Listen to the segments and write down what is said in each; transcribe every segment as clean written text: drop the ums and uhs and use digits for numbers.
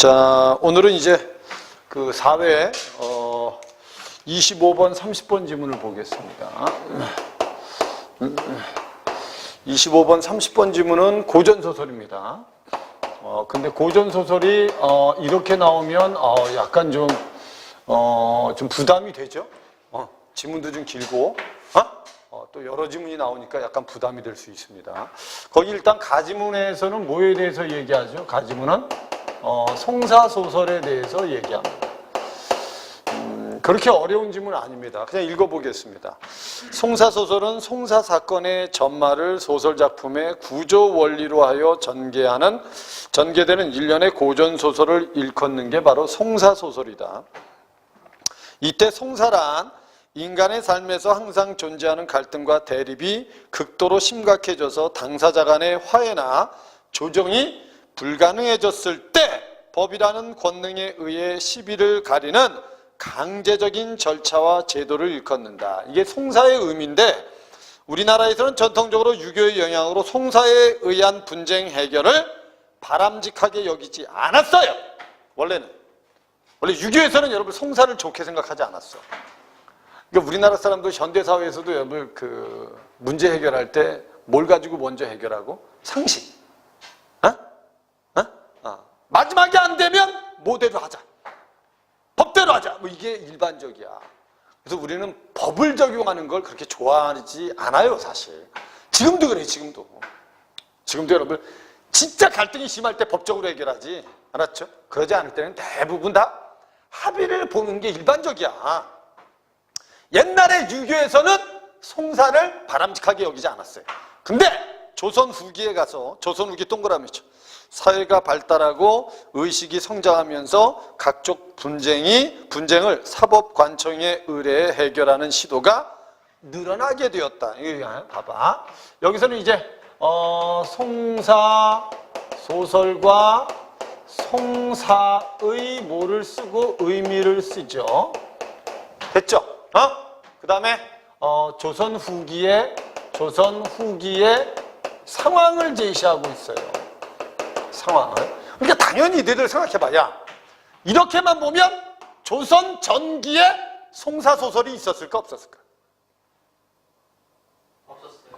자, 오늘은 이제 그 4회 25번, 30번 지문을 보겠습니다. 25번, 30번 지문은 고전소설입니다. 근데 고전소설이 이렇게 나오면 약간 좀 부담이 되죠? 지문도 좀 길고, 또 여러 지문이 나오니까 약간 부담이 될 수 있습니다. 거기 일단 가지문에서는 뭐에 대해서 얘기하죠? 가지문은 송사소설에 대해서 얘기합니다. 그렇게 어려운 지문은 아닙니다. 그냥 읽어보겠습니다. 송사소설은 송사사건의 전말을 소설작품의 구조 원리로 하여 전개되는 일련의 고전소설을 일컫는 게 바로 송사소설이다. 이때 송사란 인간의 삶에서 항상 존재하는 갈등과 대립이 극도로 심각해져서 당사자 간의 화해나 조정이 불가능해졌을 때 법이라는 권능에 의해 시비를 가리는 강제적인 절차와 제도를 일컫는다. 이게 송사의 의미인데 우리나라에서는 전통적으로 유교의 영향으로 송사에 의한 분쟁 해결을 바람직하게 여기지 않았어요. 원래 유교에서는 여러분 송사를 좋게 생각하지 않았어. 그러니까 우리나라 사람도 현대사회에서도 여러분 그 문제 해결할 때 뭘 가지고 먼저 해결하고? 상식. 마지막에 안 되면 뭐대로 하자. 법대로 하자. 뭐 이게 일반적이야. 그래서 우리는 법을 적용하는 걸 그렇게 좋아하지 않아요, 사실. 지금도 그래, 지금도 여러분 진짜 갈등이 심할 때 법적으로 해결하지. 알았죠? 그러지 않을 때는 대부분 다 합의를 보는 게 일반적이야. 옛날에 유교에서는 송사를 바람직하게 여기지 않았어요. 근데 조선 후기에 가서, 조선 후기 동그라미죠. 사회가 발달하고 의식이 성장하면서 각종 분쟁을 사법관청에 의뢰해 해결하는 시도가 늘어나게 되었다. 이거 봐봐. 여기서는 이제 송사 소설과 송사의 뭐를 쓰고 의미를 쓰죠. 됐죠? 그 다음에 조선 후기에 상황을 제시하고 있어요. 상황을. 그러니까 당연히 너희들 생각해봐. 야, 이렇게만 보면 조선 전기에 송사소설이 있었을까 없었을까?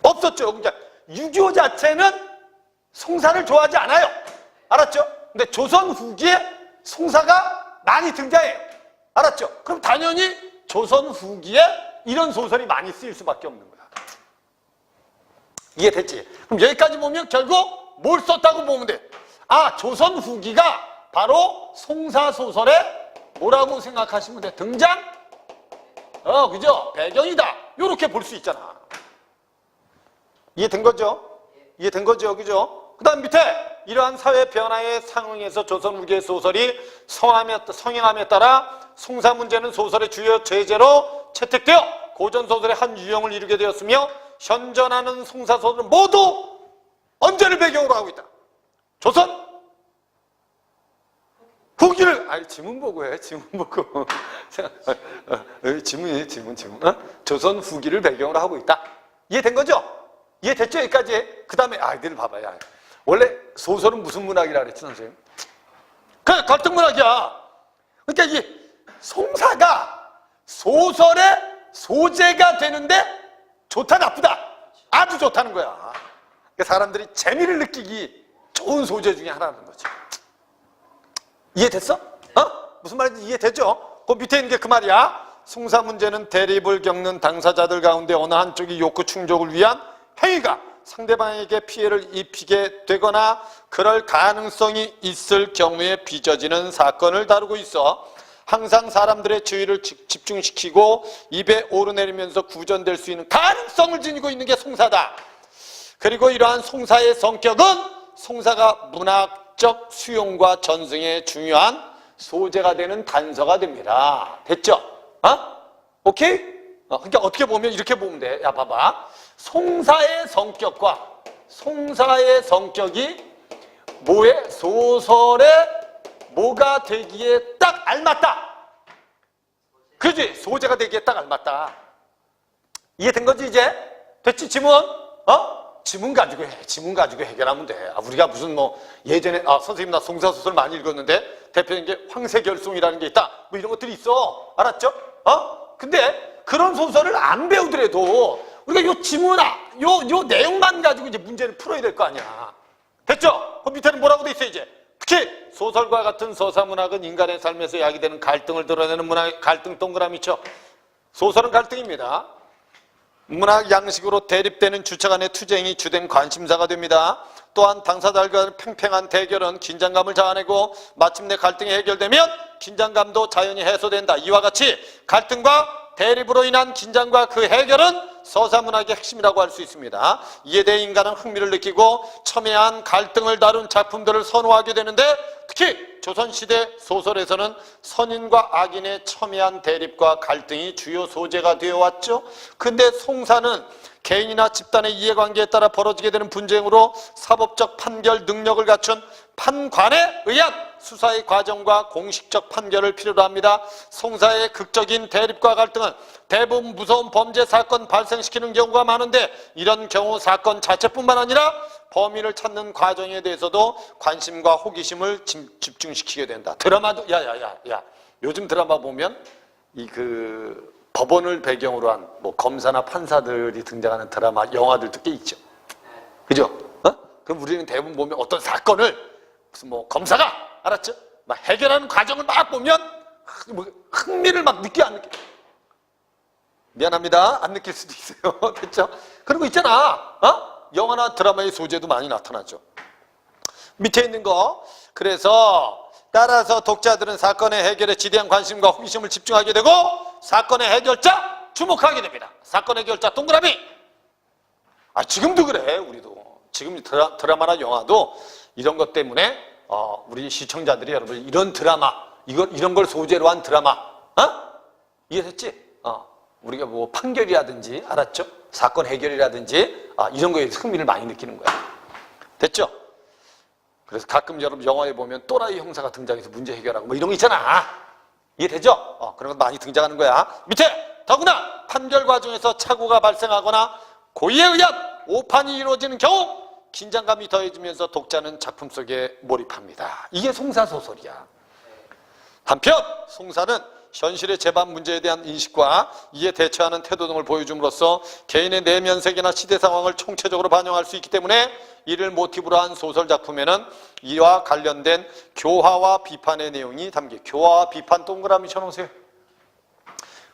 없었죠. 그러니까 유교 자체는 송사를 좋아하지 않아요. 알았죠? 근데 조선 후기에 송사가 많이 등장해요. 알았죠? 그럼 당연히 조선 후기에 이런 소설이 많이 쓰일 수밖에 없는 거야. 이해됐지? 그럼 여기까지 보면 결국 뭘 썼다고 보면 돼? 조선 후기가 바로 송사소설의 뭐라고 생각하시면 돼? 등장? 그죠? 배경이다. 요렇게 볼 수 있잖아. 이해된 거죠? 이해된 거죠? 그죠? 그 다음 밑에 이러한 사회 변화에 상응해서 조선 후기의 소설이 성행함에 따라 송사 문제는 소설의 주요 죄제로 채택되어 고전소설의 한 유형을 이루게 되었으며 현존하는 송사소설은 모두 언제를 배경으로 하고 있다? 조선 후기를 지문 보고 해. 지문 보고 지문 조선 후기를 배경으로 하고 있다. 이해된 거죠? 이해됐죠? 여기까지. 그 다음에 늘 봐봐요. 원래 소설은 무슨 문학이라 그랬지 선생님? 그냥 갈등문학이야. 그러니까 이 송사가 소설의 소재가 되는데 좋다 나쁘다? 아주 좋다는 거야. 그러니까 사람들이 재미를 느끼기 좋은 소재 중에 하나라는 거지. 이해됐어? 무슨 말인지 이해됐죠? 그 밑에 있는 게 그 말이야. 송사 문제는 대립을 겪는 당사자들 가운데 어느 한쪽이 욕구 충족을 위한 행위가 상대방에게 피해를 입히게 되거나 그럴 가능성이 있을 경우에 빚어지는 사건을 다루고 있어 항상 사람들의 주의를 집중시키고 입에 오르내리면서 구전될 수 있는 가능성을 지니고 있는 게 송사다. 그리고 이러한 송사의 성격은 송사가 문학적 수용과 전승에 중요한 소재가 되는 단서가 됩니다. 됐죠? 오케이? 그러니까 어떻게 보면 이렇게 보면 돼. 야, 봐봐. 송사의 성격이 뭐에? 소설에 뭐가 되기에 딱 알맞다. 그지? 소재가 되기에 딱 알맞다. 이해된 거지 이제? 됐지? 지문? 지문 가지고 해결하면 돼. 우리가 무슨 예전에 선생님 나 송사소설 많이 읽었는데 대표적인 게 황새결송이라는 게 있다. 뭐 이런 것들이 있어. 알았죠? 근데 그런 소설을 안 배우더라도 우리가 요 지문아, 요 내용만 가지고 이제 문제를 풀어야 될 거 아니야. 됐죠? 그 밑에는 뭐라고 돼 있어 이제? 특히 소설과 같은 서사문학은 인간의 삶에서 야기되는 갈등을 드러내는 문학, 갈등 동그라미죠. 소설은 갈등입니다. 문학 양식으로 대립되는 주체 간의 투쟁이 주된 관심사가 됩니다. 또한 당사자들과의 팽팽한 대결은 긴장감을 자아내고 마침내 갈등이 해결되면 긴장감도 자연히 해소된다. 이와 같이 갈등과 대립으로 인한 긴장과 그 해결은 서사문학의 핵심이라고 할 수 있습니다. 이에 대해 인간은 흥미를 느끼고 첨예한 갈등을 다룬 작품들을 선호하게 되는데 특히 조선시대 소설에서는 선인과 악인의 첨예한 대립과 갈등이 주요 소재가 되어왔죠. 근데 송사는 개인이나 집단의 이해관계에 따라 벌어지게 되는 분쟁으로 사법적 판결 능력을 갖춘 판관에 의한 수사의 과정과 공식적 판결을 필요로 합니다. 송사의 극적인 대립과 갈등은 대부분 무서운 범죄 사건 발생시키는 경우가 많은데 이런 경우 사건 자체뿐만 아니라 범인을 찾는 과정에 대해서도 관심과 호기심을 집중시키게 된다. 드라마도 야 요즘 드라마 보면 법원을 배경으로 한 뭐 검사나 판사들이 등장하는 드라마, 영화들도 꽤 있죠. 그죠? 그럼 우리는 대부분 보면 어떤 사건을 무슨 뭐 검사가 알았죠? 막 해결하는 과정을 막 보면 흥미를 막 느끼 안 느껴? 미안합니다. 안 느낄 수도 있어요. 됐죠? 그런 거 있잖아. 영화나 드라마의 소재도 많이 나타나죠. 밑에 있는 거. 그래서 따라서 독자들은 사건의 해결에 지대한 관심과 호기심을 집중하게 되고 사건의 해결자 주목하게 됩니다. 사건의 해결자 동그라미. 지금도 그래. 우리도 지금 드라마나 영화도 이런 것 때문에 우리 시청자들이 여러분 이런 드라마 이런 걸 소재로 한 드라마 이해됐지? 우리가 뭐 판결이라든지 알았죠? 사건 해결이라든지 이런 거에 흥미를 많이 느끼는 거야. 됐죠? 그래서 가끔 여러분 영화에 보면 또라이 형사가 등장해서 문제 해결하고 뭐 이런 거 있잖아. 이해되죠? 그런 거 많이 등장하는 거야. 밑에 더구나 판결 과정에서 착오가 발생하거나 고의에 의한 오판이 이루어지는 경우 긴장감이 더해지면서 독자는 작품 속에 몰입합니다. 이게 송사소설이야. 한편 송사는 현실의 재반 문제에 대한 인식과 이에 대처하는 태도 등을 보여줌으로써 개인의 내면 세계나 시대 상황을 총체적으로 반영할 수 있기 때문에 이를 모티브로 한 소설 작품에는 이와 관련된 교화와 비판의 내용이 담겨. 교화와 비판 동그라미 쳐놓으세요.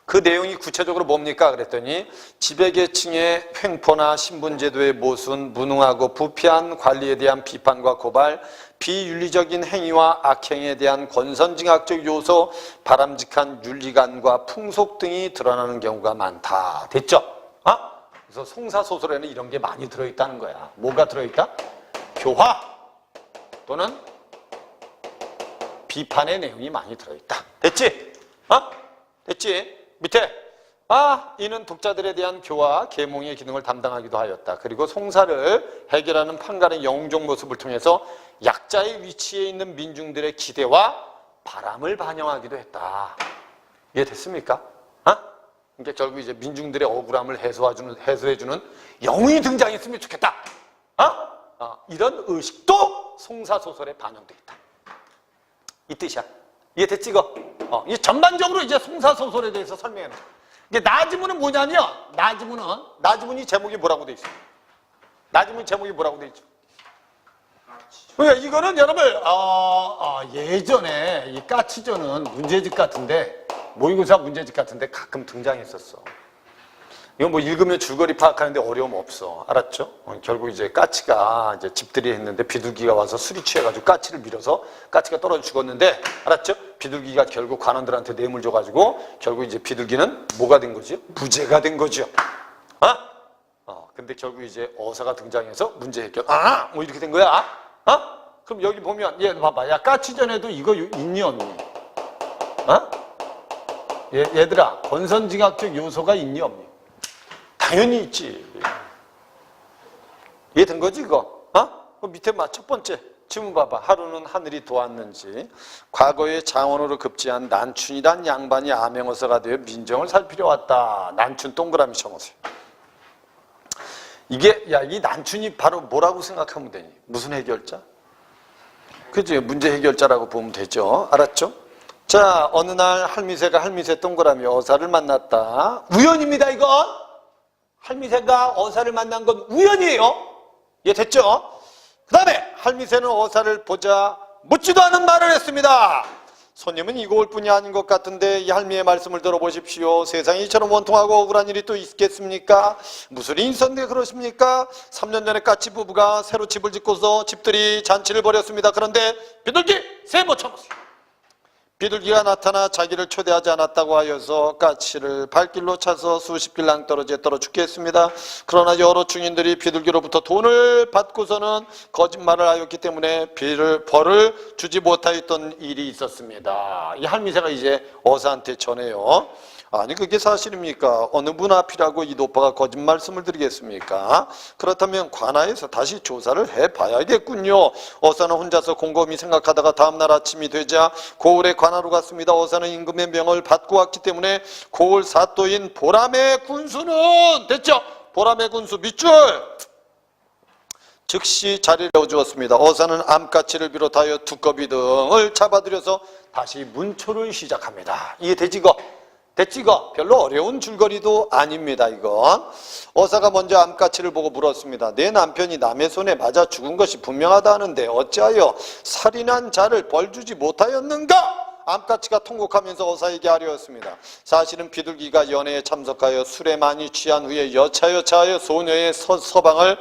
그 내용이 구체적으로 뭡니까? 그랬더니 지배계층의 횡포나 신분제도의 모순, 무능하고 부패한 관리에 대한 비판과 고발, 비윤리적인 행위와 악행에 대한 권선징악적 요소, 바람직한 윤리관과 풍속 등이 드러나는 경우가 많다. 됐죠? 그래서 송사소설에는 이런 게 많이 들어있다는 거야. 뭐가 들어있다? 교화 또는 비판의 내용이 많이 들어있다. 됐지? 됐지? 밑에 이는 독자들에 대한 교화, 계몽의 기능을 담당하기도 하였다. 그리고 송사를 해결하는 판관의 영웅적 모습을 통해서 약자의 위치에 있는 민중들의 기대와 바람을 반영하기도 했다. 이해됐습니까? 그러니까 결국 이제 민중들의 억울함을 해소해주는 영웅이 등장했으면 좋겠다. 이런 의식도 송사소설에 반영되어 있다. 이 뜻이야. 이해됐지 이거? 이 전반적으로 이제 송사소설에 대해서 설명해 놓은 거야. 이게 나지문은 뭐냐면 나지문이 제목이 뭐라고 돼 있어? 나지문 제목이 뭐라고 돼 있죠? 그러니까 이거는 여러분 예전에 이 까치전은 문제집 같은데 모의고사 문제집 같은데 가끔 등장했었어. 이건 뭐 읽으면 줄거리 파악하는데 어려움 없어. 알았죠? 결국 이제 까치가 이제 집들이 했는데 비둘기가 와서 술이 취해가지고 까치를 밀어서 까치가 떨어져 죽었는데 알았죠? 비둘기가 결국 관원들한테 뇌물 줘가지고 결국 이제 비둘기는 뭐가 된 거지? 무죄가 된 거죠. 근데 결국 이제 어사가 등장해서 문제 해결. 뭐 이렇게 된 거야. 그럼 여기 보면 얘 봐봐. 야 까치전에도 이거 있니 없니? 얘들아 권선징악적 요소가 있니 없니? 당연히 있지. 이해된 거지 이거? 그 밑에 첫 번째 질문 봐봐. 하루는 하늘이 도왔는지. 과거에 장원으로 급제한 난춘이란 양반이 암행어사가 되어 민정을 살피려 왔다. 난춘 동그라미 쳐놓으세요. 이게 이 난춘이 바로 뭐라고 생각하면 되니? 무슨 해결자? 그죠? 문제 해결자라고 보면 되죠. 알았죠? 자, 어느 날 할미새가 할미새 동그라미 어사를 만났다. 우연입니다, 이건. 할미새가 어사를 만난 건 우연이에요. 예, 됐죠? 그 다음에 할미새는 어사를 보자 묻지도 않은 말을 했습니다. 손님은 이거 올 뿐이 아닌 것 같은데 이 할미의 말씀을 들어보십시오. 세상이 이처럼 원통하고 억울한 일이 또 있겠습니까? 무슨 일이 있었는데 그러십니까? 3년 전에 까치 부부가 새로 집을 짓고서 집들이 잔치를 벌였습니다. 그런데 비둘기 새 못 참았어요. 비둘기가 나타나 자기를 초대하지 않았다고 하여서 까치를 발길로 차서 수십 길 낭떠러지에 떨어 죽게 했습니다. 그러나 여러 중인들이 비둘기로부터 돈을 받고서는 거짓말을 하였기 때문에 벌을 주지 못하였던 일이 있었습니다. 이 할미새가 이제 어사한테 전해요. 아니 그게 사실입니까? 어느 분 앞이라고 이 노파가 거짓 말씀을 드리겠습니까? 그렇다면 관아에서 다시 조사를 해봐야겠군요. 어사는 혼자서 곰곰이 생각하다가 다음날 아침이 되자 고을의 관아로 갔습니다. 어사는 임금의 명을 받고 왔기 때문에 고을 사또인 보람의 군수는 됐죠? 보람의 군수 밑줄 즉시 자리를 내어주었습니다. 어사는 암까치를 비롯하여 두꺼비 등을 잡아들여서 다시 문초를 시작합니다. 이게 되지거? 됐지거? 별로 어려운 줄거리도 아닙니다. 이건 어사가 먼저 암까치를 보고 물었습니다. 내 남편이 남의 손에 맞아 죽은 것이 분명하다 하는데 어찌하여 살인한 자를 벌주지 못하였는가? 암까치가 통곡하면서 어사에게 아뢰었습니다. 사실은 비둘기가 연회에 참석하여 술에 많이 취한 후에 여차여차하여 소녀의 서방을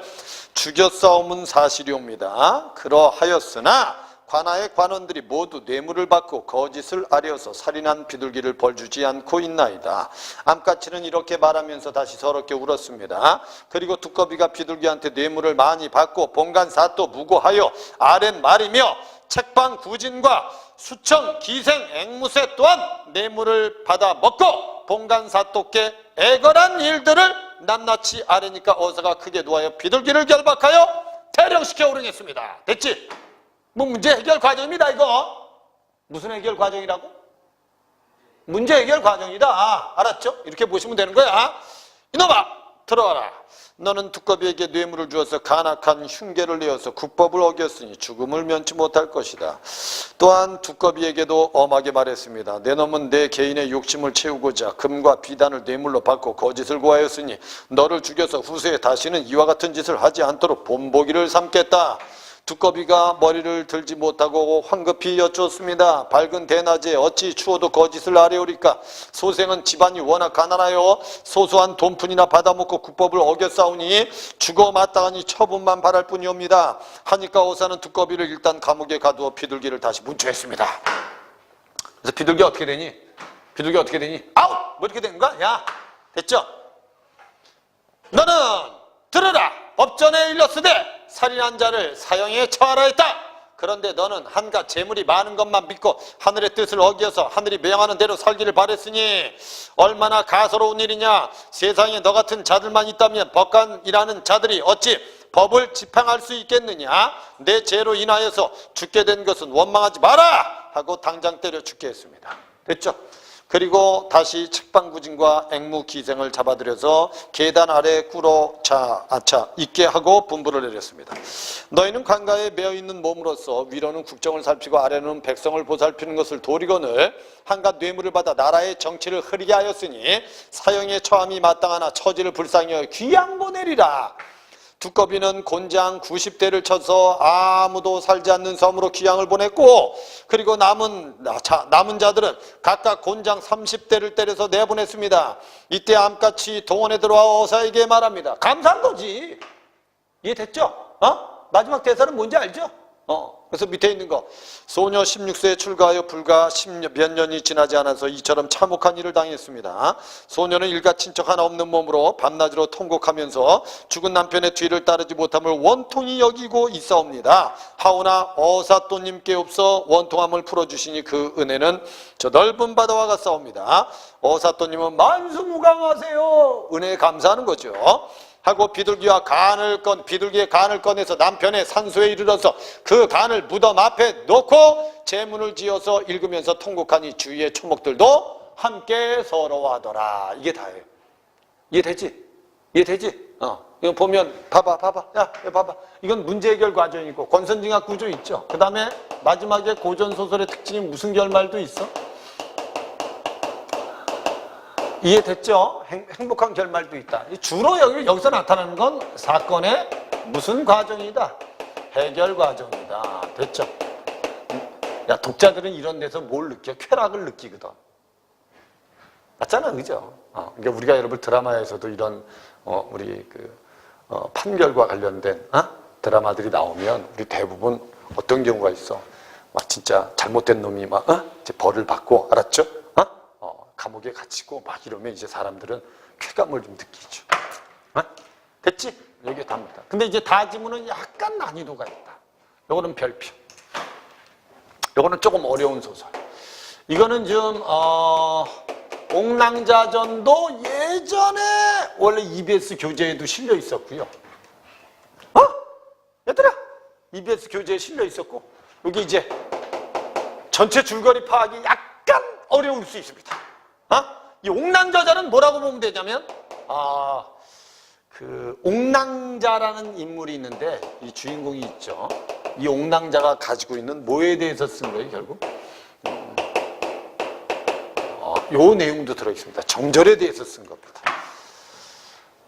죽였사옴은 사실이옵니다. 그러하였으나 관아의 관원들이 모두 뇌물을 받고 거짓을 아뢰어서 살인한 비둘기를 벌주지 않고 있나이다. 암까치는 이렇게 말하면서 다시 서럽게 울었습니다. 그리고 두꺼비가 비둘기한테 뇌물을 많이 받고 본관사또 무고하여 아랜 말이며 책방 구진과 수청, 기생, 앵무새 또한 뇌물을 받아 먹고 본관사또께 애걸한 일들을 낱낱이 아뢰니까 어사가 크게 놓아여 비둘기를 결박하여 태령시켜 오르겠습니다. 됐지? 뭐 문제 해결 과정입니다. 이거 무슨 해결 과정이라고? 문제 해결 과정이다. 알았죠? 이렇게 보시면 되는 거야. 이놈아 들어와라. 너는 두꺼비에게 뇌물을 주어서 간악한 흉계를 내어서 국법을 어겼으니 죽음을 면치 못할 것이다. 또한 두꺼비에게도 엄하게 말했습니다. 내 놈은 내 개인의 욕심을 채우고자 금과 비단을 뇌물로 받고 거짓을 고하였으니 너를 죽여서 후세에 다시는 이와 같은 짓을 하지 않도록 본보기를 삼겠다. 두꺼비가 머리를 들지 못하고 황급히 여쭈었습니다. 밝은 대낮에 어찌 추워도 거짓을 아뢰오리까? 소생은 집안이 워낙 가난하여 소소한 돈푼이나 받아먹고 국법을 어겼사오니 죽어 마땅하니 처분만 바랄 뿐이옵니다. 하니까 어사는 두꺼비를 일단 감옥에 가두어 비둘기를 다시 문초했습니다. 그래서 비둘기 어떻게 되니? 비둘기 어떻게 되니? 아웃! 뭐 이렇게 되는 거야? 야, 됐죠? 너는 들으라! 법전에 일렀으되 살인한 자를 사형에 처하라 했다. 그런데 너는 한갓 재물이 많은 것만 믿고 하늘의 뜻을 어기어서 하늘이 명하는 대로 살기를 바랬으니 얼마나 가소로운 일이냐. 세상에 너 같은 자들만 있다면 법관이라는 자들이 어찌 법을 지팡할 수 있겠느냐. 내 죄로 인하여서 죽게 된 것은 원망하지 마라 하고 당장 때려 죽게 했습니다. 됐죠? 그리고 다시 책방구진과 앵무기생을 잡아들여서 계단 아래 꿇어 있게 하고 분부를 내렸습니다. 너희는 관가에 매어있는 몸으로서 위로는 국정을 살피고 아래는 백성을 보살피는 것을 도리거늘 한갓 뇌물을 받아 나라의 정치를 흐리게 하였으니 사형에 처함이 마땅하나 처지를 불쌍히 여겨 귀양 보내리라. 두꺼비는 곤장 90대를 쳐서 아무도 살지 않는 섬으로 귀양을 보냈고 그리고 남은 자들은 각각 곤장 30대를 때려서 내보냈습니다. 이때 암같이 동원에 들어와 어사에게 말합니다. 감사한 거지. 이해됐죠? 마지막 대사는 뭔지 알죠? 그래서 밑에 있는 거 소녀 16세에 출가하여 불과 몇 년이 지나지 않아서 이처럼 참혹한 일을 당했습니다. 소녀는 일가 친척 하나 없는 몸으로 밤낮으로 통곡하면서 죽은 남편의 뒤를 따르지 못함을 원통이 여기고 있사옵니다. 하오나 어사또님께 없어 원통함을 풀어주시니 그 은혜는 저 넓은 바다와 같사옵니다. 어사또님은 만수무강하세요. 은혜에 감사하는 거죠. 하고 비둘기의 간을 꺼내서 남편의 산소에 이르러서 그 간을 무덤 앞에 놓고 제문을 지어서 읽으면서 통곡하니 주위의 초목들도 함께 서러워하더라. 이게 다예요. 이해되지? 이해되지? 이거 보면 봐봐. 야, 이거 봐봐. 이건 문제 해결 과정이고 권선징악 구조 있죠. 그 다음에 마지막에 고전 소설의 특징이 무슨 결말도 있어? 이해됐죠? 행복한 결말도 있다. 주로 여기서 나타나는 건 사건의 무슨 과정이다? 해결 과정이다. 됐죠? 야, 독자들은 이런 데서 뭘 느껴? 쾌락을 느끼거든. 맞잖아, 그죠? 그러니까 우리가 여러분 드라마에서도 이런 우리 판결과 관련된 드라마들이 나오면 우리 대부분 어떤 경우가 있어? 막 진짜 잘못된 놈이 막 이제 벌을 받고, 알았죠? 감옥에 갇히고 막 이러면 이제 사람들은 쾌감을 좀 느끼죠. 됐지? 여기 답니다. 근데 이제 다지문은 약간 난이도가 있다. 요거는 별표. 요거는 조금 어려운 소설. 이거는 지금 옥랑자전도 예전에 원래 EBS 교재에도 실려 있었고요. 얘들아, EBS 교재에 실려 있었고, 여기 이제 전체 줄거리 파악이 약간 어려울 수 있습니다. 이 옥랑자전은 뭐라고 보면 되냐면, 옥랑자라는 인물이 있는데 이 주인공이 있죠. 이 옥랑자가 가지고 있는 뭐에 대해서 쓴 거예요, 결국? 요 내용도 들어있습니다. 정절에 대해서 쓴 겁니다.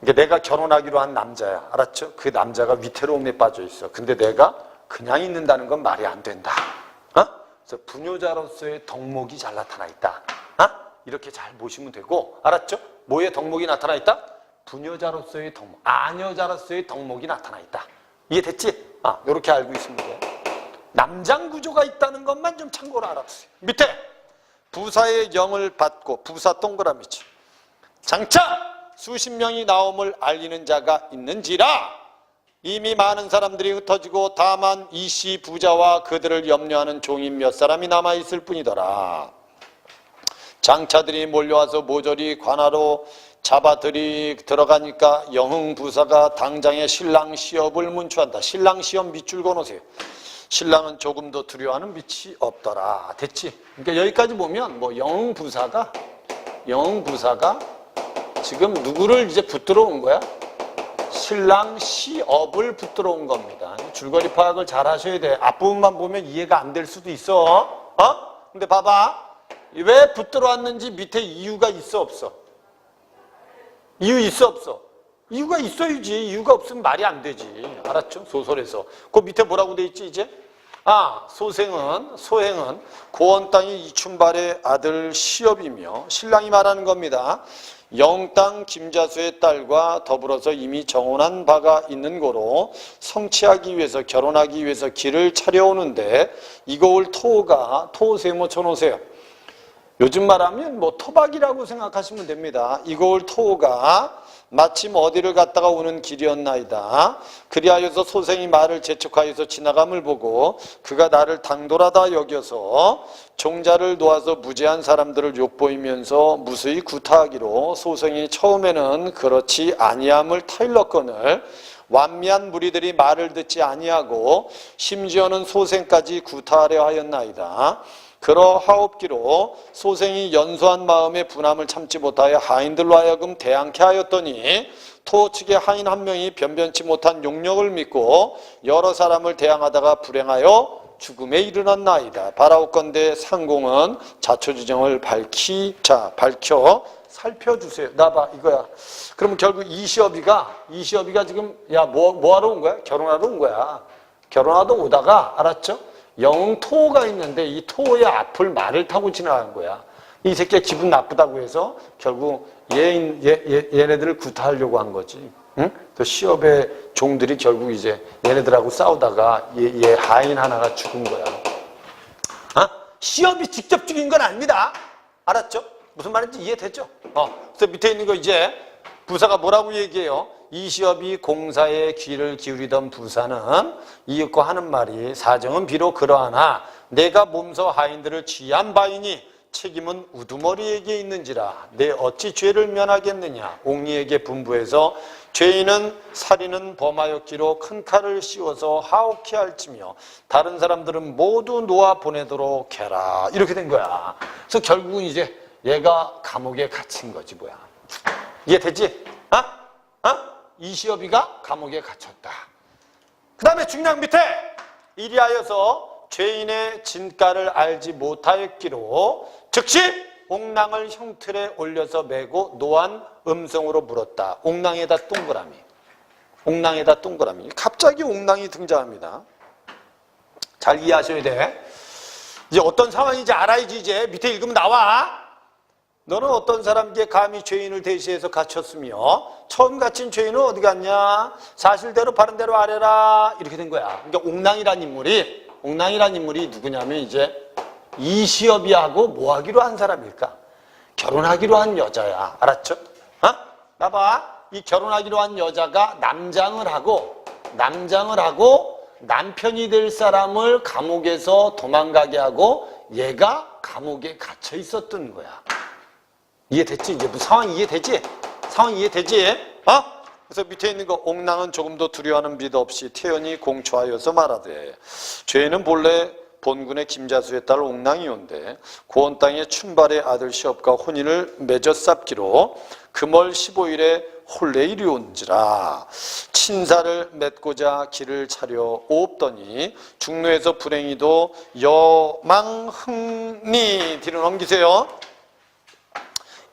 그러니까 내가 결혼하기로 한 남자야. 알았죠? 그 남자가 위태로움에 빠져 있어. 근데 내가 그냥 있는다는 건 말이 안 된다. 그래서 부녀자로서의 덕목이 잘 나타나 있다. 이렇게 잘 보시면 되고, 알았죠? 뭐에 덕목이 나타나 있다? 부녀자로서의 덕목, 아녀자로서의 덕목이 나타나 있다. 이해됐지? 이렇게 알고 있으면 돼. 남장 구조가 있다는 것만 좀 참고로 알아두세요. 밑에 부사의 영을 받고, 부사 동그라미지. 장차 수십 명이 나옴을 알리는 자가 있는지라 이미 많은 사람들이 흩어지고 다만 이씨 부자와 그들을 염려하는 종인 몇 사람이 남아있을 뿐이더라. 장차들이 몰려와서 모조리 관하로 잡아들이 들어가니까 영흥부사가 당장에 신랑 시업을 문추한다. 신랑 시업 밑줄 그어놓으세요. 신랑은 조금도 두려워하는 빛이 없더라. 됐지? 그러니까 여기까지 보면 뭐 영흥부사가 지금 누구를 이제 붙들어 온 거야? 신랑 시업을 붙들어 온 겁니다. 줄거리 파악을 잘 하셔야 돼. 앞부분만 보면 이해가 안 될 수도 있어. 근데 봐봐. 왜 붙들어 왔는지 밑에 이유가 있어 없어? 이유 있어 없어? 이유가 있어야지. 이유가 없으면 말이 안 되지. 알았죠? 소설에서. 그 밑에 뭐라고 돼 있지 이제? 소행은 고원 땅이 이춘발의 아들 시업이며 신랑이 말하는 겁니다. 영땅 김자수의 딸과 더불어서 이미 정혼한 바가 있는 거로 성취하기 위해서 결혼하기 위해서 길을 차려오는데 이거 올 토세모 쳐놓으세요. 요즘 말하면 뭐 토박이라고 생각하시면 됩니다. 이거 올 토가 마침 어디를 갔다가 오는 길이었나이다. 그리하여서 소생이 말을 재촉하여서 지나감을 보고 그가 나를 당돌하다 여겨서 종자를 놓아서 무죄한 사람들을 욕보이면서 무수히 구타하기로 소생이 처음에는 그렇지 아니함을 타일렀거늘 완미한 무리들이 말을 듣지 아니하고 심지어는 소생까지 구타하려 하였나이다. 그러하옵기로 소생이 연소한 마음에 분함을 참지 못하여 하인들로 하여금 대항케 하였더니 토 측의 하인 한 명이 변변치 못한 용력을 믿고 여러 사람을 대항하다가 불행하여 죽음에 이르렀나이다. 바라옵건대 상공은 자초지정을 밝혀 살펴주세요. 나봐 이거야. 그러면 결국 이시업이가 지금 뭐 하러 온 거야? 결혼하러 온 거야. 결혼하러 오다가 알았죠? 영토가 있는데 이 토의 앞을 말을 타고 지나간 거야. 이 새끼가 기분 나쁘다고 해서 결국 얘네들을 구타하려고 한 거지. 응? 그 시업의 종들이 결국 이제 얘네들하고 싸우다가 얘 하인 하나가 죽은 거야. 시업이 직접 죽인 건 아닙니다. 알았죠? 무슨 말인지 이해됐죠? 그래서 밑에 있는 거 이제 부사가 뭐라고 얘기해요? 이 시업이 공사에 귀를 기울이던 부사는 이윽고 하는 말이 사정은 비록 그러하나 내가 몸소 하인들을 취한 바이니 책임은 우두머리에게 있는지라 내 어찌 죄를 면하겠느냐. 옥리에게 분부해서 죄인은 살인은 범하였기로 큰 칼을 씌워서 하옥케 할지며 다른 사람들은 모두 놓아 보내도록 해라. 이렇게 된 거야. 그래서 결국은 이제 얘가 감옥에 갇힌 거지 뭐야. 이해되지? 이시업이가 감옥에 갇혔다. 그 다음에 중량 밑에 이리하여서 죄인의 진가를 알지 못하였기로 즉시 옥랑을 형틀에 올려서 메고 노한 음성으로 물었다. 옥랑에다 동그라미. 옥랑에다 동그라미. 갑자기 옥랑이 등장합니다. 잘 이해하셔야 돼. 이제 어떤 상황인지 알아야지. 이제 밑에 읽으면 나와. 너는 어떤 사람에게 감히 죄인을 대시해서 갇혔으며 처음 갇힌 죄인은 어디 갔냐? 사실대로 바른 대로 아뢰라. 이렇게 된 거야. 그러니까 옥랑이란 인물이 누구냐면 이제 이시업이하고 뭐 하기로 한 사람일까? 결혼하기로 한 여자야. 알았죠? 봐봐. 이 결혼하기로 한 여자가 남장을 하고 남편이 될 사람을 감옥에서 도망가게 하고 얘가 감옥에 갇혀 있었던 거야. 이해됐지? 이제 뭐 상황 이해되지? 그래서 밑에 있는 거 옥랑은 조금도 두려워하는 빛 없이 태연히 공초하여서 말하되 죄는 본래 본군의 김자수의 딸 옥랑이온데 고원 땅에 춘발의 아들 시업과 혼인을 맺어 쌓기로 금월 15일에 혼례 이리온지라. 친사를 맺고자 길을 차려 오옵더니 중로에서 불행히도 여망흥리 뒤로 넘기세요.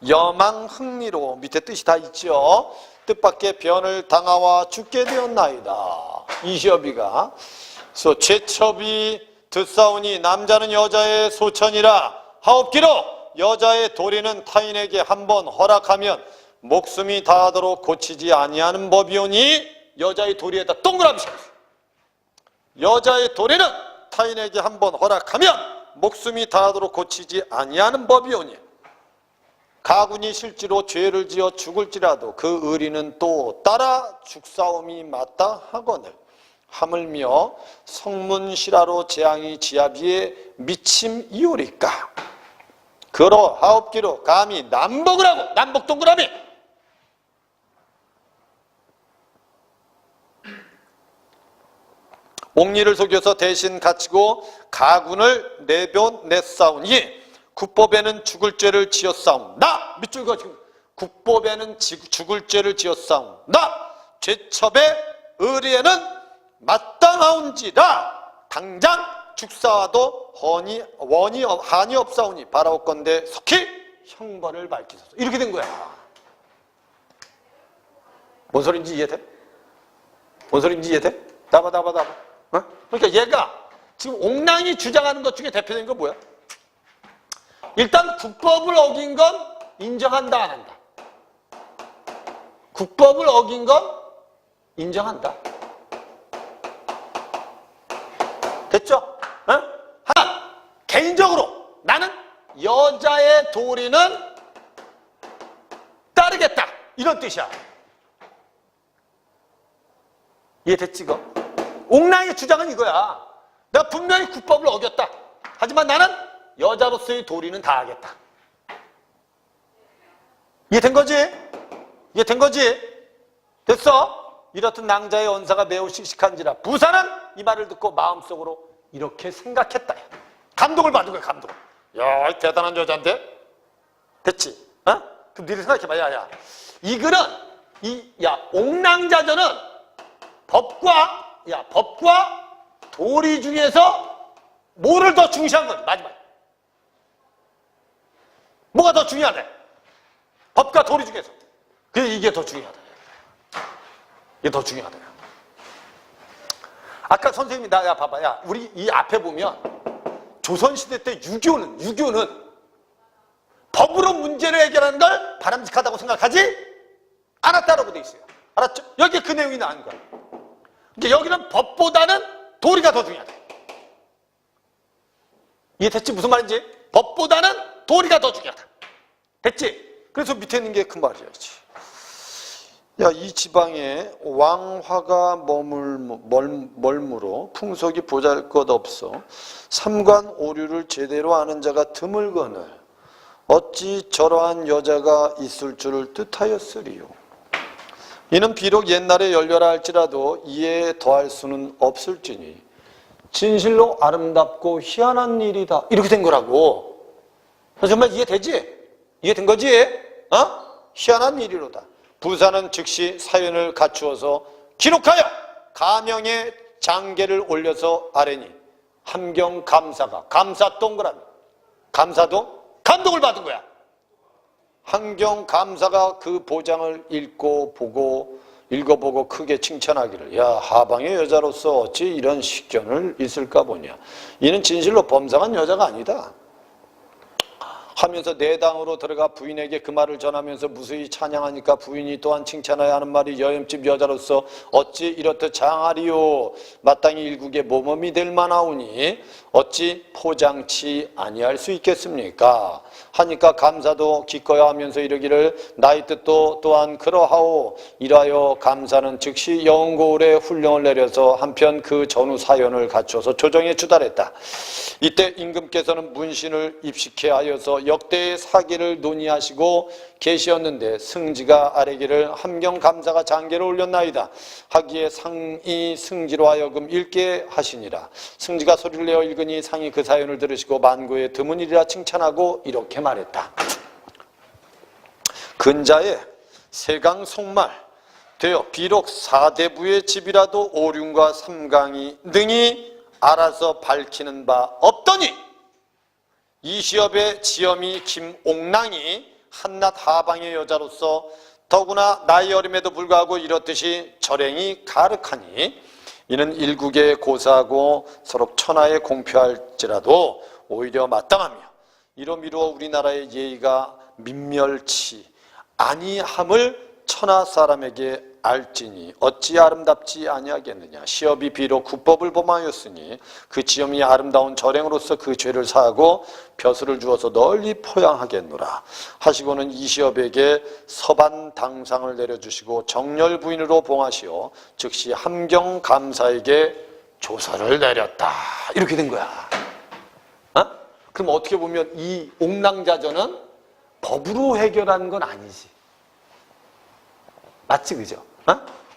여망흥리로 밑에 뜻이 다 있죠. 뜻밖의 변을 당하와 죽게 되었나이다. 이시업이가 그래서 죄첩이 듣사오니 남자는 여자의 소천이라 하옵기로 여자의 도리는 타인에게 한번 허락하면 목숨이 다하도록 고치지 아니하는 법이오니 여자의 도리에다 동그라미 쳤어. 여자의 도리는 타인에게 한번 허락하면 목숨이 다하도록 고치지 아니하는 법이오니 가군이 실제로 죄를 지어 죽을지라도 그 의리는 또 따라 죽사옴이 맞다 하거늘 하물며 성문실화로 재앙이 지아비에 미침이오리까. 그러하옵기로 감히 남복을 하고 남복 동그라미 옥리를 속여서 대신 갇히고 가군을 내변냈사오니 국법에는 죽을 죄를 지었사온다. 밑줄 그어지고 국법에는 죽을 죄를 지었사온다. 죄첩의 의리에는 마땅하온지라 당장 죽사와도 한이 없사오니 바라옵건대 속히 형벌을 밝히소서. 이렇게 된 거야. 뭔 소리인지 이해돼? 나봐. 그러니까 얘가 지금 옥랑이 주장하는 것 중에 대표적인 건 뭐야? 일단 국법을 어긴 건 인정한다, 안 한다? 국법을 어긴 건 인정한다. 됐죠? 하나, 개인적으로 나는 여자의 도리는 따르겠다. 이런 뜻이야. 이해됐지, 이거? 옥랑의 주장은 이거야. 내가 분명히 국법을 어겼다. 하지만 나는 여자로서의 도리는 다하겠다. 이해된 거지? 됐어? 이렇듯 낭자의 언사가 매우 씩씩한지라 부사는 이 말을 듣고 마음속으로 이렇게 생각했다. 감동을 받은 거야, 감동. 야, 대단한 여자인데? 됐지? 그럼 니들 생각해봐. 야. 이 글은, 옥랑자전은 법과 도리 중에서 뭐를 더 중시한 거지, 마지막에. 뭐가 더 중요하대? 법과 도리 중에서. 그래서 이게 더 중요하다. 아까 선생님이 봐봐. 우리 이 앞에 보면 조선시대 때 유교는 법으로 문제를 해결하는 걸 바람직하다고 생각하지 않았다라고 돼 있어요. 알았죠? 여기에 그 내용이 나온 거야. 그러니까 여기는 법보다는 도리가 더 중요하다. 이해됐지? 무슨 말인지? 법보다는 도리가 더 중요하다. 됐지? 그래서 밑에 있는 게 그 말이야지. 이 지방에 왕화가 멀무로 풍속이 보잘것없어 삼관 오류를 제대로 아는 자가 드물거늘 어찌 저러한 여자가 있을 줄을 뜻하였으리요. 이는 비록 옛날에 열려라 할지라도 이에 더할 수는 없을지니 진실로 아름답고 희한한 일이다. 이렇게 된 거라고. 정말 이해되지? 이해된 거지? 희한한 일이로다. 부사는 즉시 사연을 갖추어서 기록하여 가명의 장계를 올려서 아뢰니 함경 감사가, 감사 동그라미, 감사도 감동을 받은 거야. 함경 감사가 그 보장을 읽어보고 크게 칭찬하기를, 야, 하방의 여자로서 어찌 이런 식견을 있을까 보냐. 이는 진실로 범상한 여자가 아니다 하면서 내당으로 들어가 부인에게 그 말을 전하면서 무수히 찬양하니까 부인이 또한 칭찬하여 하는 말이, 여염집 여자로서 어찌 이렇듯 장하리요. 마땅히 일국의 모범이 될 만하오니 어찌 포장치 아니할 수 있겠습니까? 하니까 감사도 기꺼이 하면서 이르기를, 나의 뜻도 또한 그러하오. 이라여 감사는 즉시 영고을에 훈령을 내려서 한편 그 전후 사연을 갖춰서 조정에 주달했다. 이때 임금께서는 문신을 입식해 하여서 역대의 사기를 논의하시고 계시었는데 승지가 아뢰기를, 함경 감사가 장계를 올렸나이다 하기에 상이 승지로 하여금 읽게 하시니라. 승지가 소리를 내어 읽으니 상이 그 사연을 들으시고 만고에 드문이리라 칭찬하고 이렇게 말했다. 근자에 세강 속말 되어 비록 사대부의 집이라도 오륜과 삼강이 능히 알아서 밝히는 바 없더니 이시업의 지엄이 김옥랑이 한낱 하방의 여자로서 더구나 나이 어림에도 불구하고 이렇듯이 절행이 가득하니 이는 일국에 고사하고 서로 천하에 공표할지라도 오히려 마땅하며 이러미루어 우리나라의 예의가 민멸치 아니함을 천하 사람에게 알지니 어찌 아름답지 아니하겠느냐. 시업이 비록 국법을 범하였으니 그 지엄이 아름다운 절행으로서 그 죄를 사하고 벼슬을 주어서 널리 포양하겠노라 하시고는 이시업에게 서반 당상을 내려주시고 정렬 부인으로 봉하시어 즉시 함경 감사에게 조서를 내렸다. 이렇게 된 거야. 그럼 어떻게 보면 이 옥랑자전은 법으로 해결하는 건 아니지. 맞지, 그죠?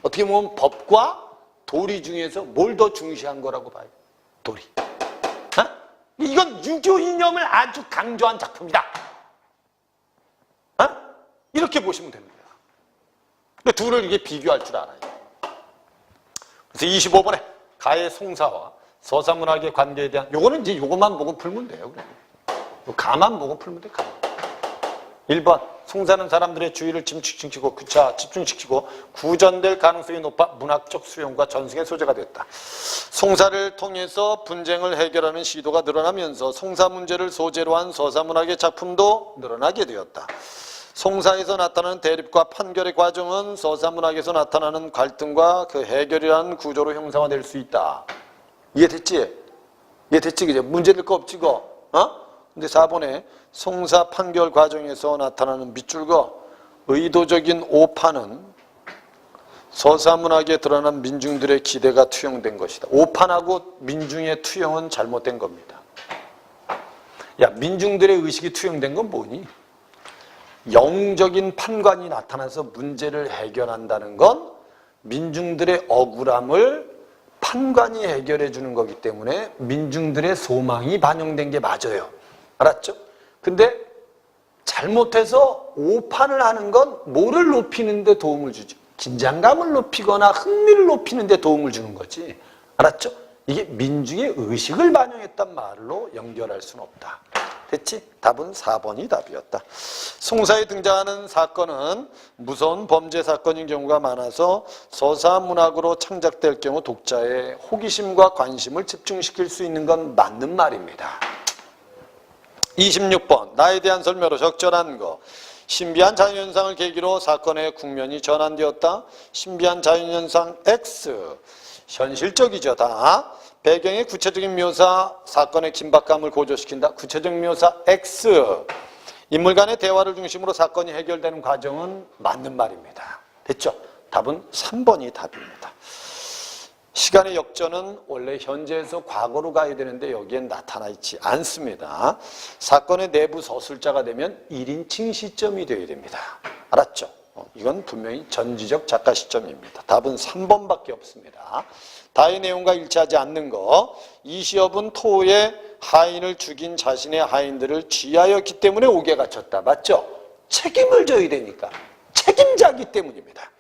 어떻게 보면 법과 도리 중에서 뭘 더 중시한 거라고 봐요? 도리. 이건 유교 이념을 아주 강조한 작품이다. 이렇게 보시면 됩니다. 근데 둘을 이게 비교할 줄 알아요. 그래서 25번에 가의 송사와 서사문학의 관계에 대한, 요거는 이제 요것만 보고 풀면 돼요. 가만 보고 풀면 돼. 1번, 송사는 사람들의 주의를 집중시키고 구전될 가능성이 높아 문학적 수용과 전승의 소재가 됐다. 송사를 통해서 분쟁을 해결하는 시도가 늘어나면서 송사 문제를 소재로 한 서사문학의 작품도 늘어나게 되었다. 송사에서 나타나는 대립과 판결의 과정은 서사문학에서 나타나는 갈등과 그 해결이라는 구조로 형상화될 수 있다. 이해됐지? 이해됐지? 그죠? 문제될 거 없지, 그거? 근데 4번에 송사 판결 과정에서 나타나는 밑줄과 의도적인 오판은 서사문학에 드러난 민중들의 기대가 투영된 것이다. 오판하고 민중의 투영은 잘못된 겁니다. 야, 민중들의 의식이 투영된 건 뭐니? 영적인 판관이 나타나서 문제를 해결한다는 건 민중들의 억울함을 판관이 해결해 주는 거기 때문에 민중들의 소망이 반영된 게 맞아요. 알았죠? 근데 잘못해서 오판을 하는 건 뭐를 높이는 데 도움을 주죠? 긴장감을 높이거나 흥미를 높이는 데 도움을 주는 거지. 알았죠? 이게 민중의 의식을 반영했단 말로 연결할 수는 없다. 됐지? 답은 4번이 답이었다. 송사에 등장하는 사건은 무서운 범죄 사건인 경우가 많아서 서사문학으로 창작될 경우 독자의 호기심과 관심을 집중시킬 수 있는 건 맞는 말입니다. 26번, 나에 대한 설명으로 적절한 거. 신비한 자연현상을 계기로 사건의 국면이 전환되었다. 신비한 자연현상 X. 현실적이죠, 다. 배경의 구체적인 묘사, 사건의 긴박감을 고조시킨다. 구체적 묘사 X. 인물 간의 대화를 중심으로 사건이 해결되는 과정은 맞는 말입니다. 됐죠? 답은 3번이 답입니다. 시간의 역전은 원래 현재에서 과거로 가야 되는데 여기엔 나타나 있지 않습니다. 사건의 내부 서술자가 되면 1인칭 시점이 되어야 됩니다. 알았죠? 이건 분명히 전지적 작가 시점입니다. 답은 3번밖에 없습니다. 다의 내용과 일치하지 않는 거. 이시업은 토의 하인을 죽인 자신의 하인들을 쥐하였기 때문에 옥에 갇혔다. 맞죠? 책임을 져야 되니까. 책임자이기 때문입니다.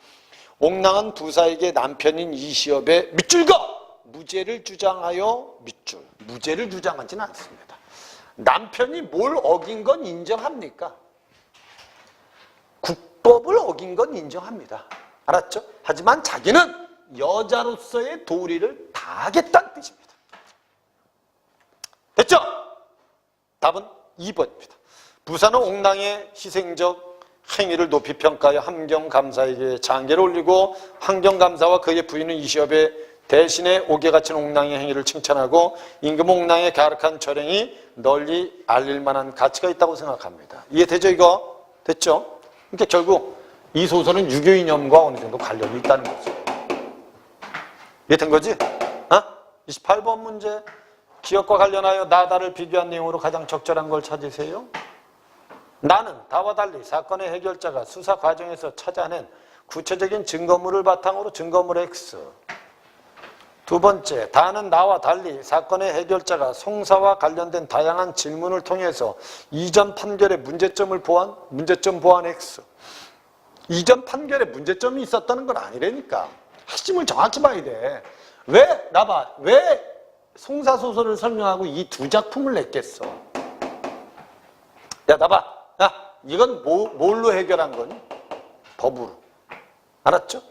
옥랑은 부사에게 남편인 이시업의 밑줄과 무죄를 주장하여 무죄를 주장하지는 않습니다. 남편이 뭘 어긴 건 인정합니까? 국법을 어긴 건 인정합니다. 알았죠? 하지만 자기는 여자로서의 도리를 다하겠다는 뜻입니다. 됐죠? 답은 2번입니다. 부사는 옥랑의 희생적 행위를 높이 평가하여 함경감사에게 장계를 올리고 함경감사와 그의 부인은 이시업의 대신에 옥에 갇힌 옥랑의 행위를 칭찬하고 임금 옥랑의 가혹한 절행이 널리 알릴 만한 가치가 있다고 생각합니다. 이해되죠 이거? 됐죠? 그러니까 결국 이 소설은 유교 이념과 어느 정도 관련이 있다는 거죠. 이해된 거지? 28번 문제. 기억과 관련하여 나다를 비교한 내용으로 가장 적절한 걸 찾으세요. 나는 다와 달리 사건의 해결자가 수사 과정에서 찾아낸 구체적인 증거물을 바탕으로 증거물 X. 두 번째, 다는 나와 달리 사건의 해결자가 송사와 관련된 다양한 질문을 통해서 이전 판결의 문제점 보완 X. 이전 판결에 문제점이 있었다는 건 아니라니까. 핵심을 정확히 봐야 돼. 왜 송사소설을 설명하고 이 두 작품을 냈겠어? 야, 나봐. 야, 이건 뭘로 해결한 거니? 법으로. 알았죠?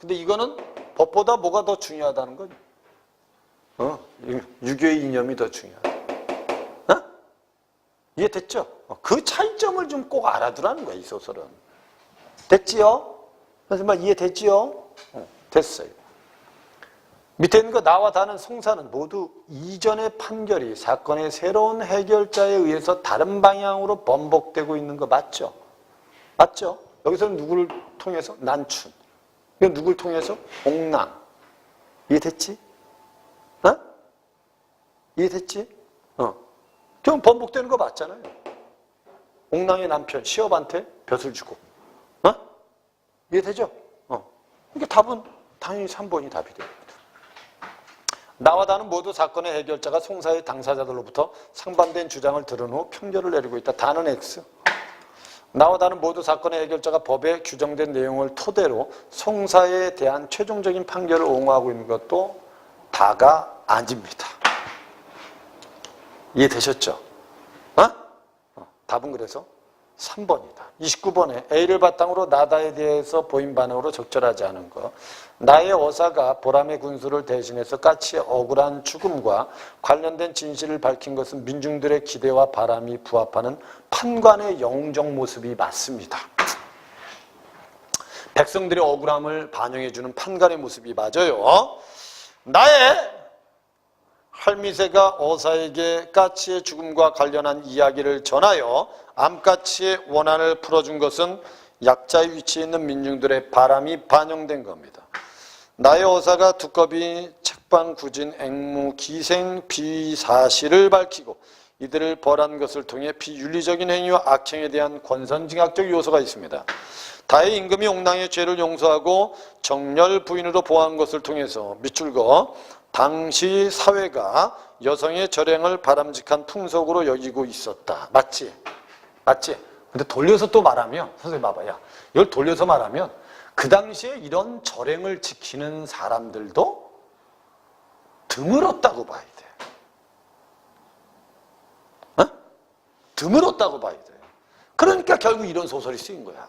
근데 이거는 법보다 뭐가 더 중요하다는 거니? 유교의 이념이 더 중요하다. 이해됐죠? 그 차이점을 좀 꼭 알아두라는 거야, 이 소설은. 됐지요? 선생님, 이해됐지요? 됐어요. 밑에 있는 거 나와 다는 송사는 모두 이전의 판결이 사건의 새로운 해결자에 의해서 다른 방향으로 번복되고 있는 거 맞죠? 맞죠? 여기서는 누구를 통해서? 난춘. 이건 누굴 통해서? 옥랑. 이해됐지? 이해됐지? 그럼 번복되는 거 맞잖아요. 옥랑의 남편 시업한테 벼슬 주고. 이해되죠? 그러니까 답은 당연히 3번이 답이 됩니다. 나와 다는 모두 사건의 해결자가 송사의 당사자들로부터 상반된 주장을 들은 후 평결을 내리고 있다. 다는 X. 나와 다는 모두 사건의 해결자가 법에 규정된 내용을 토대로 송사에 대한 최종적인 판결을 옹호하고 있는 것도 다가 아닙니다. 이해되셨죠? 답은 그래서 3번이다. 29번에 A를 바탕으로 나다에 대해서 보인 반응으로 적절하지 않은 것. 나의 어사가 보람의 군수를 대신해서 까치의 억울한 죽음과 관련된 진실을 밝힌 것은 민중들의 기대와 바람이 부합하는 판관의 영웅적 모습이 맞습니다. 백성들의 억울함을 반영해주는 판관의 모습이 맞아요. 나의 할미새가 어사에게 까치의 죽음과 관련한 이야기를 전하여 암까치의 원한을 풀어준 것은 약자의 위치에 있는 민중들의 바람이 반영된 겁니다. 나의 어사가 두꺼비 책방구진 앵무 기생 비사실을 밝히고 이들을 벌한 것을 통해 비윤리적인 행위와 악행에 대한 권선징악적 요소가 있습니다. 다의 임금이 옥랑의 죄를 용서하고 정렬 부인으로 보호한 것을 통해서 밑줄거 당시 사회가 여성의 절행을 바람직한 풍속으로 여기고 있었다. 맞지? 맞지? 근데 돌려서 또 말하면, 선생님 봐봐요. 이걸 돌려서 말하면 그 당시에 이런 절행을 지키는 사람들도 드물었다고 봐야 돼. 드물었다고 봐야 돼. 그러니까 결국 이런 소설이 쓰인 거야.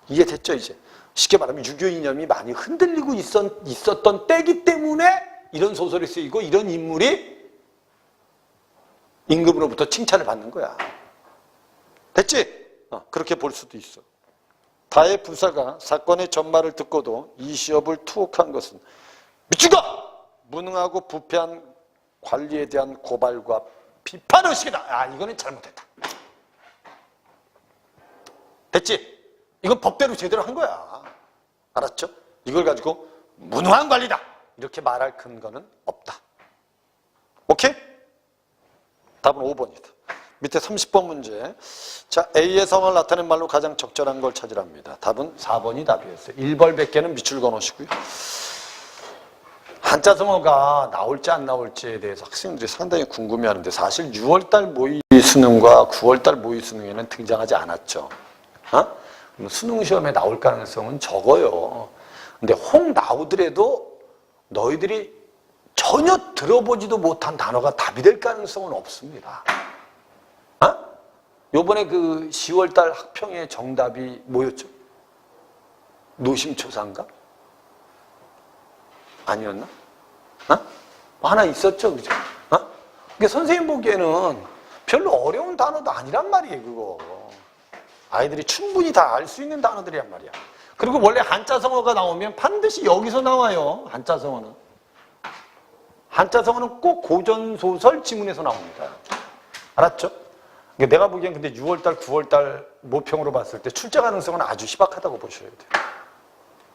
이해됐죠, 이제? 쉽게 말하면 유교 이념이 많이 흔들리고 있었던 때이기 때문에 이런 소설이 쓰이고 이런 인물이 임금으로부터 칭찬을 받는 거야. 됐지? 그렇게 볼 수도 있어. 다의 부사가 사건의 전말을 듣고도 이시업을 투옥한 것은 미친가! 무능하고 부패한 관리에 대한 고발과 비판의식이다. 이거는 잘못했다. 됐지? 이건 법대로 제대로 한 거야. 알았죠? 이걸 가지고 무능한 관리다. 이렇게 말할 근거는 없다. 오케이? 답은 5번이다. 밑에 30번 문제. 자, A의 성을 나타낸 말로 가장 적절한 걸 찾으랍니다. 답은 4번이 답이었어요. 1벌100개는 밑줄 그어놓으시고요. 한자성어가 나올지 안 나올지에 대해서 학생들이 상당히 궁금해하는데 사실 6월달 모의 수능과 9월달 모의 수능에는 등장하지 않았죠. 수능 시험에 나올 가능성은 적어요. 근데 혹 나오더라도 너희들이 전혀 들어보지도 못한 단어가 답이 될 가능성은 없습니다. 어? 요번에 그 10월달 학평의 정답이 뭐였죠? 노심초사인가? 아니었나? 어? 하나 있었죠, 그죠? 어? 그러니까 선생님 보기에는 별로 어려운 단어도 아니란 말이에요, 그거. 아이들이 충분히 다 알 수 있는 단어들이란 말이야. 그리고 원래 한자성어가 나오면 반드시 여기서 나와요, 한자성어는. 한자성어는 꼭 고전소설 지문에서 나옵니다. 알았죠? 그러니까 내가 보기엔 근데 6월달, 9월달 모평으로 봤을 때 출제 가능성은 아주 희박하다고 보셔야 돼요.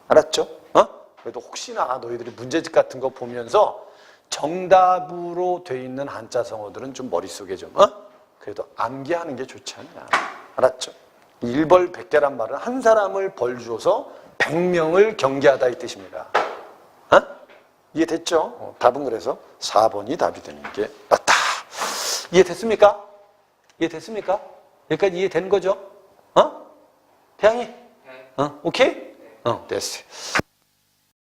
알았죠? 어? 그래도 혹시나 너희들이 문제집 같은 거 보면서 정답으로 돼 있는 한자성어들은 좀 머릿속에 좀, 그래도 암기하는 게 좋지 않냐. 알았죠? 일벌백계란 말은 한 사람을 벌 줘서 100명을 경계하다 이 뜻입니다. 이해됐죠? 답은 그래서 4번이 답이 되는 게 맞다. 이해됐습니까? 이해됐습니까? 여기까지 이해된 거죠? 태양이? 오케이? 됐어.